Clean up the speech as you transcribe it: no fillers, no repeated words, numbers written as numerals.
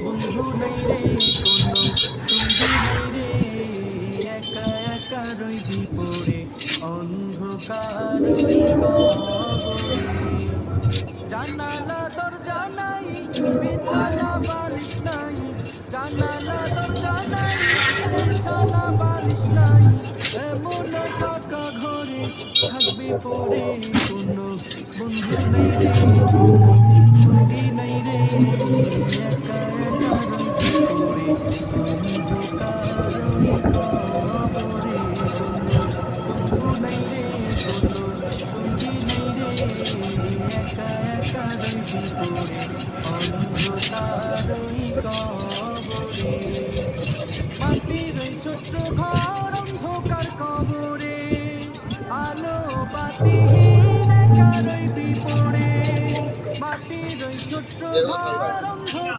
বন্ধু নাই রে কোনো সঙ্গী নাই রে, একা একা রইবি পড়ে অন্ধকার ওই কবরে। জানালা দরজা নাই, বিছানা বালিশ নাই, জানালা দরজা নাই, বিছানা বালিশ নাই, এমন ফাঁকা ঘরে থাকবি পড়ে কোনো বন্ধু নাই রে কোনো সঙ্গী নাই রে, একা একা রইবি পড়ে অন্ধকার ওই কবরে। কোনো বন্ধু নাই রে কোনো সঙ্গী নাই রে, একা একা রইবি পড়ে অন্ধকার ওই কবরে। মাটির ওই ছোট্ট ঘর অন্ধকার কবরে, আলো বাতিহীন একা রইবি পড়ে। মাটির ওই ছোট্ট ঘর